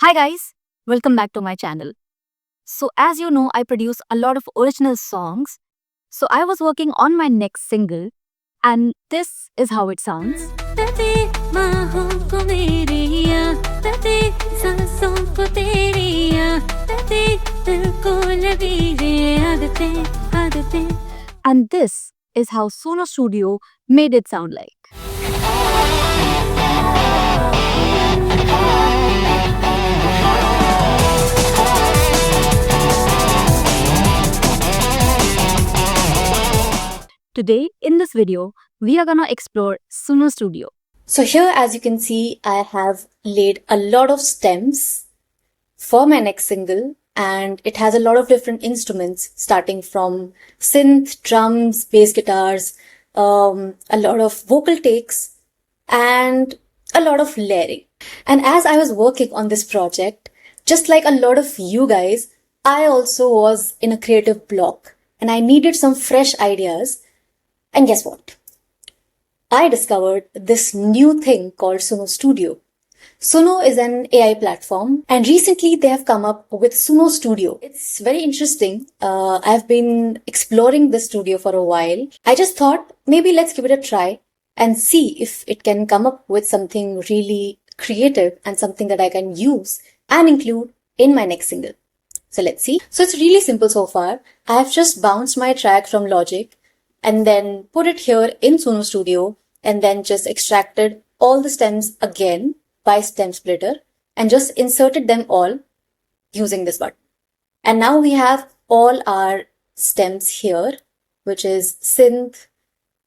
Hi guys, welcome back to my channel. So as you know, I produce a lot of original songs. So I was working on my next single and this is how it sounds. And this is how Suno Studio made it sound like. Today, in this video, we are gonna explore Suno Studio. So here, as you can see, I have laid a lot of stems for my next single, and it has a lot of different instruments starting from synth, drums, bass guitars, a lot of vocal takes, and a lot of layering. And as I was working on this project, just like a lot of you guys, I also was in a creative block and I needed some fresh ideas. And guess what? I discovered this new thing called Suno Studio. Suno is an AI platform and recently they have come up with Suno Studio. It's very interesting. I've been exploring this studio for a while. I just thought maybe let's give it a try and see if it can come up with something really creative and something that I can use and include in my next single. So let's see. So it's really simple so far. I've just bounced my track from Logic and then put it here in Suno Studio and then just extracted all the stems again by stem splitter and just inserted them all using this button. And now we have all our stems here, which is synth,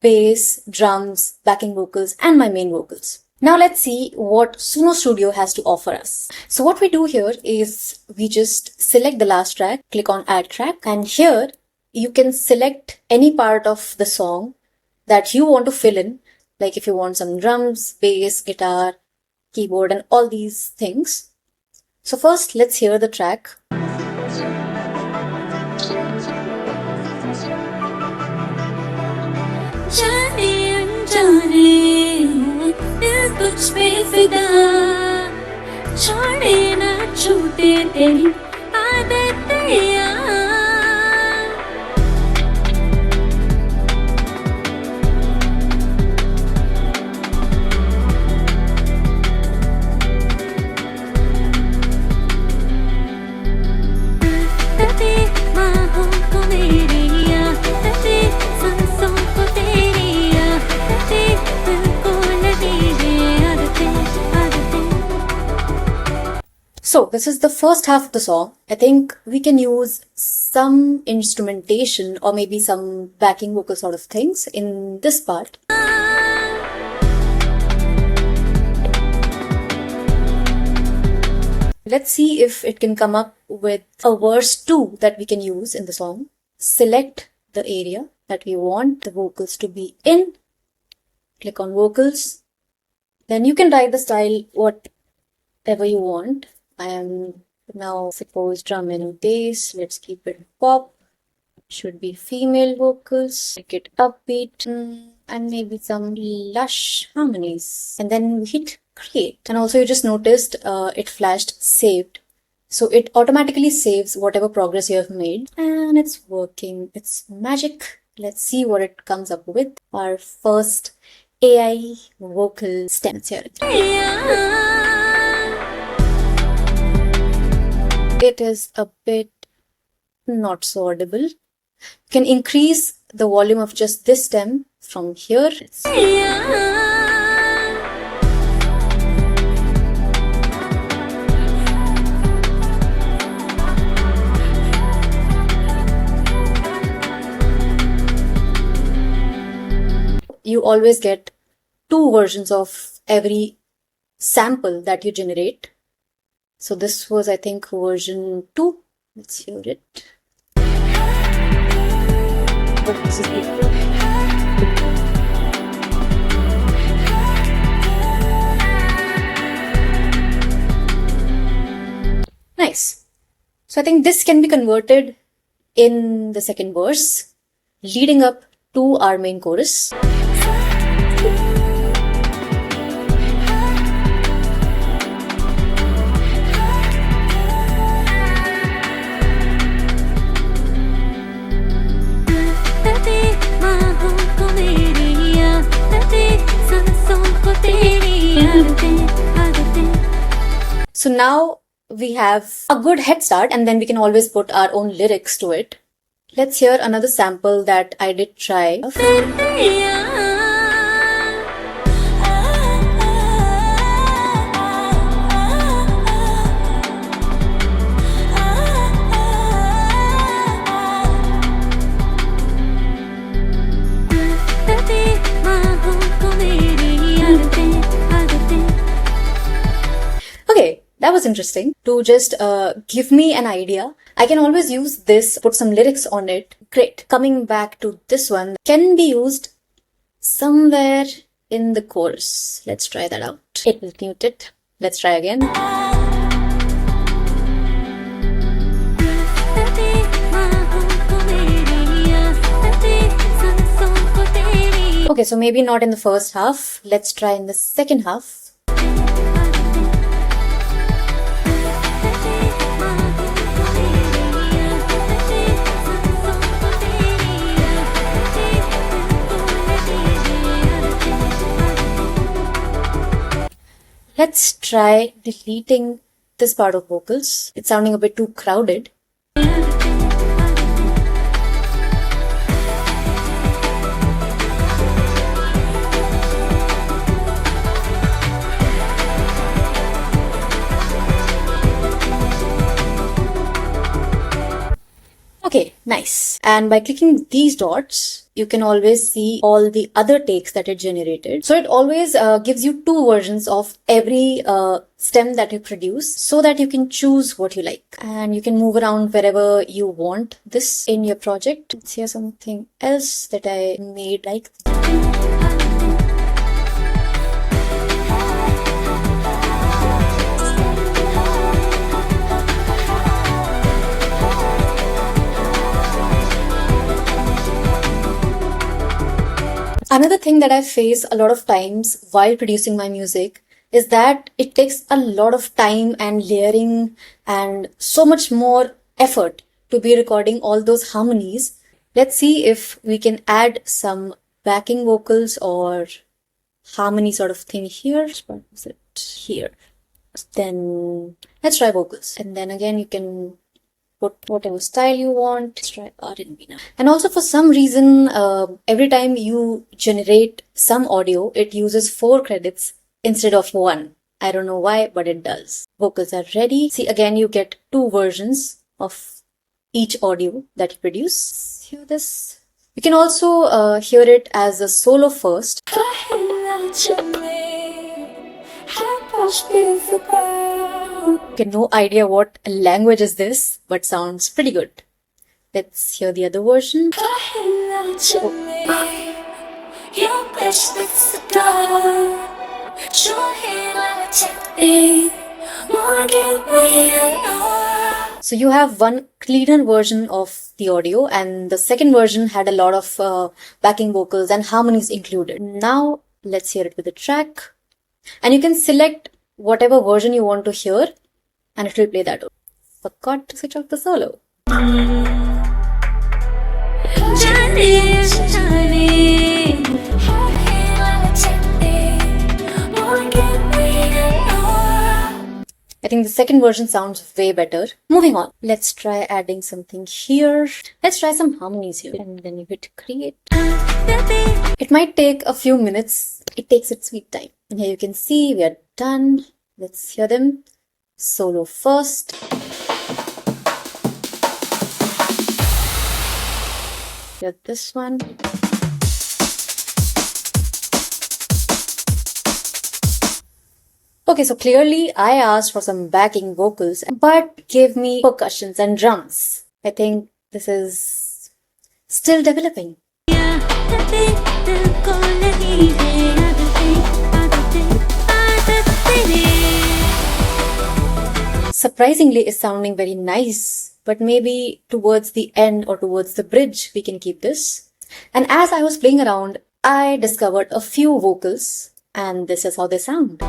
bass, drums, backing vocals, and my main vocals. Now let's see what Suno Studio has to offer us. So what we do here is we just select the last track, click on add track, and here you can select any part of the song that you want to fill in, like if you want some drums, bass, guitar, keyboard, and all these things. So first, let's hear the track. So this is the first half of the song. I think we can use some instrumentation or maybe some backing vocal sort of things in this part. Let's see if it can come up with a verse 2 that we can use in the song. Select the area that we want the vocals to be in. Click on vocals. Then you can write the style whatever you want. I am now suppose drum and bass. Let's keep it pop. Should be female vocals. Make it upbeat and maybe some lush harmonies. And then we hit create. And also you just noticed it flashed saved. So it automatically saves whatever progress you have made. And it's working. It's magic. Let's see what it comes up with. Our first AI vocal stems here. It is a bit not so audible. You can increase the volume of just this stem from here. You always get two versions of every sample that you generate. So this was, I think, version 2. Let's hear it. This is beautiful. Nice. So I think this can be converted in the second verse, leading up to our main chorus. So now we have a good head start, and then we can always put our own lyrics to it. Let's hear another sample that I did try. Okay, that was interesting. To just give me an idea, I can always use this, put some lyrics on it. Great. Coming back to this one, can be used somewhere in the chorus. Let's try that out. It was muted. Let's try again. Okay, so maybe not in the first half. Let's try in the second half. Let's try deleting this part of vocals. It's sounding a bit too crowded. Okay, nice. And by clicking these dots, you can always see all the other takes that it generated. So it always gives you two versions of every stem that you produce so that you can choose what you like. And you can move around wherever you want this in your project. Let's hear something else that I made like Another thing that I face a lot of times while producing my music is that it takes a lot of time and layering and so much more effort to be recording all those harmonies. Let's see if we can add some backing vocals or harmony sort of thing here. What is it? Here. Then let's try vocals. And then again, you can put whatever style you want. Let's try R&B now. And also for some reason, every time you generate some audio, it uses 4 credits instead of 1. I don't know why, but it does. Vocals are ready. See, again, you get 2 versions of each audio that you produce. Hear this. You can also hear it as a solo first. Okay, no idea what language is this, but sounds pretty good. Let's hear the other version. So you have one cleaner version of the audio, and the second version had a lot of backing vocals and harmonies included. Now let's hear it with the track. And you can select whatever version you want to hear, and it will play that. Forgot to switch off the solo. I think the second version sounds way better. Moving on. Let's try adding something here. Let's try some harmonies here. And then you hit create. It might take a few minutes. It takes its sweet time. And here you can see we are done. Let's hear them. Solo first. Hear this one. Okay, so clearly I asked for some backing vocals, but gave me percussions and drums. I think this is still developing. Surprisingly, it's sounding very nice, but maybe towards the end or towards the bridge, we can keep this. And as I was playing around, I discovered a few vocals, and this is how they sound.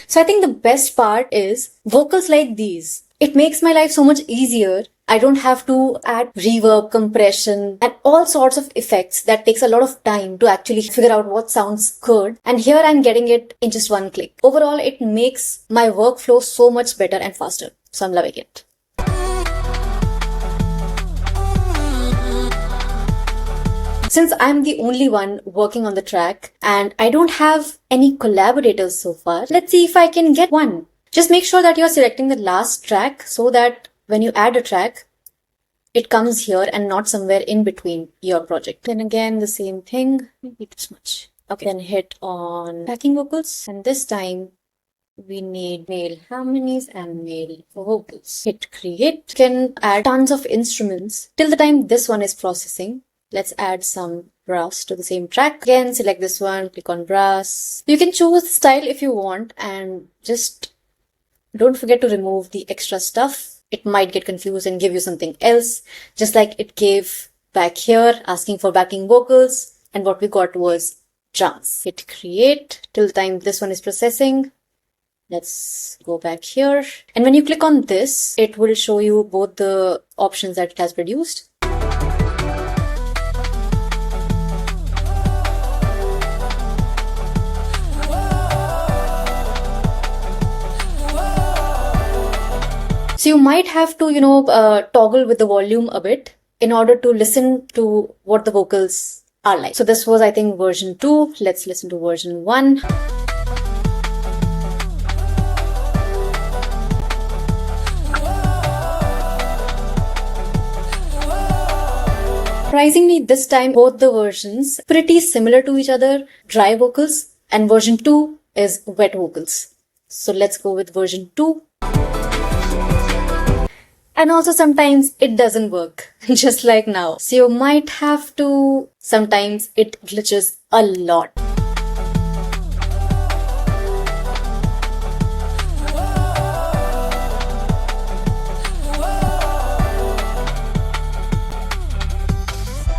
So I think the best part is vocals like these It makes my life so much easier. I don't have to add reverb, compression, and all sorts of effects that takes a lot of time to actually figure out what sounds good. And here I'm getting it in just one click. Overall, it makes my workflow so much better and faster. So I'm loving it. Since I'm the only one working on the track and I don't have any collaborators so far, let's see if I can get one. Just make sure that you're selecting the last track so that when you add a track, it comes here and not somewhere in between your project. Then again, the same thing, maybe this much. Okay, then hit on backing vocals, and this time we need male harmonies and male vocals. Hit create. You can add tons of instruments till the time this one is processing. Let's add some brass to the same track. Again, select this one, click on brass. You can choose style if you want, and just don't forget to remove the extra stuff. It might get confused and give you something else, just like it gave back here, asking for backing vocals, and what we got was drums. Hit create till the time this one is processing. Let's go back here. And when you click on this, it will show you both the options that it has produced. So you might have to, toggle with the volume a bit in order to listen to what the vocals are like. So this was, I think, version 2. Let's listen to version 1. Surprisingly, this time both the versions pretty similar to each other, dry vocals, and version 2 is wet vocals. So let's go with version 2. And also sometimes it doesn't work, just like now. So you might have to, sometimes it glitches a lot.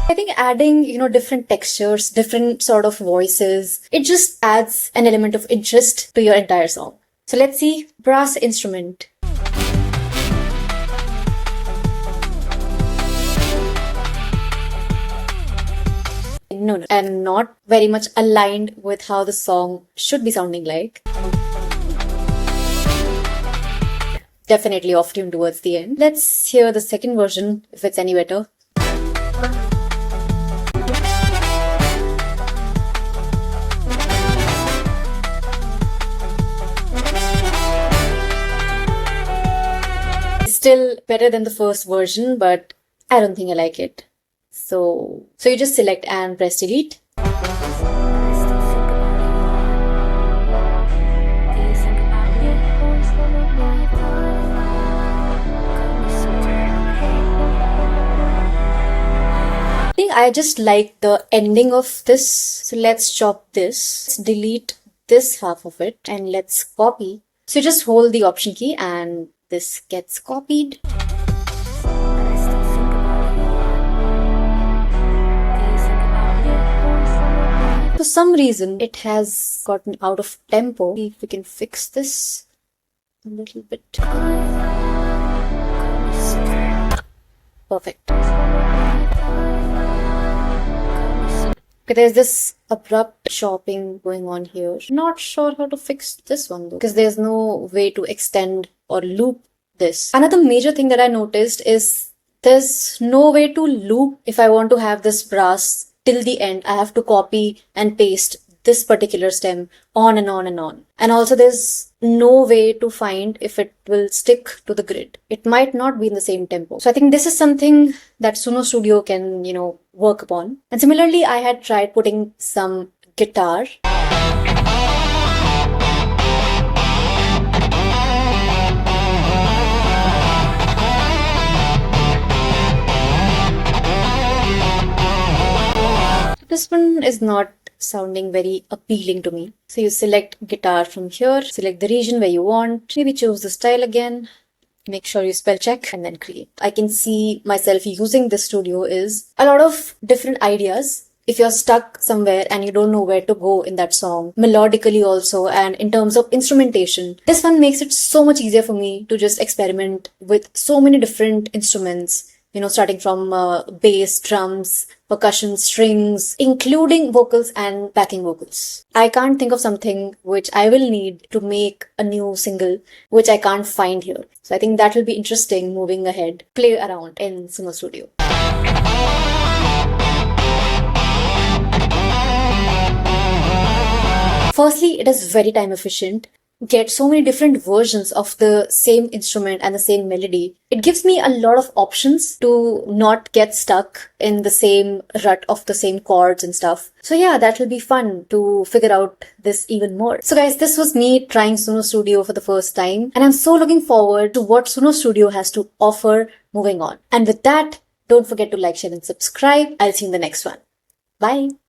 I think adding, different textures, different sort of voices, it just adds an element of interest to your entire song. So let's see, brass instrument. No, and not very much aligned with how the song should be sounding like. Definitely off tune towards the end. Let's hear the second version if it's any better. Still better than the first version, but I don't think I like it. So you just select and press delete. I think I just like the ending of this. So let's chop this. Let's delete this half of it and let's copy. So you just hold the option key and this gets copied. For some reason, it has gotten out of tempo. See if we can fix this a little bit. Perfect. Okay, there's this abrupt chopping going on here. Not sure how to fix this one though, because there's no way to extend or loop this. Another major thing that I noticed is there's no way to loop. If I want to have this brass till the end, I have to copy and paste this particular stem on and on and on. And also there's no way to find if it will stick to the grid. It might not be in the same tempo. So I think this is something that Suno Studio can, work upon. And similarly, I had tried putting some guitar. This one is not sounding very appealing to me. So you select guitar from here, select the region where you want, maybe choose the style again, make sure you spell check and then create. I can see myself using this studio is a lot of different ideas if you're stuck somewhere and you don't know where to go in that song, melodically also, and in terms of instrumentation, this one makes it so much easier for me to just experiment with so many different instruments. Starting from bass, drums, percussion, strings, including vocals and backing vocals. I can't think of something which I will need to make a new single, which I can't find here. So I think that will be interesting moving ahead. Play around in Suno Studio. Firstly, it is very time efficient. Get so many different versions of the same instrument and the same melody. It gives me a lot of options to not get stuck in the same rut of the same chords and stuff. So yeah, that will be fun to figure out this even more. So guys, this was me trying Suno Studio for the first time, and I'm so looking forward to what Suno Studio has to offer moving on. And with that, don't forget to like, share and subscribe. I'll see you in the next one. Bye.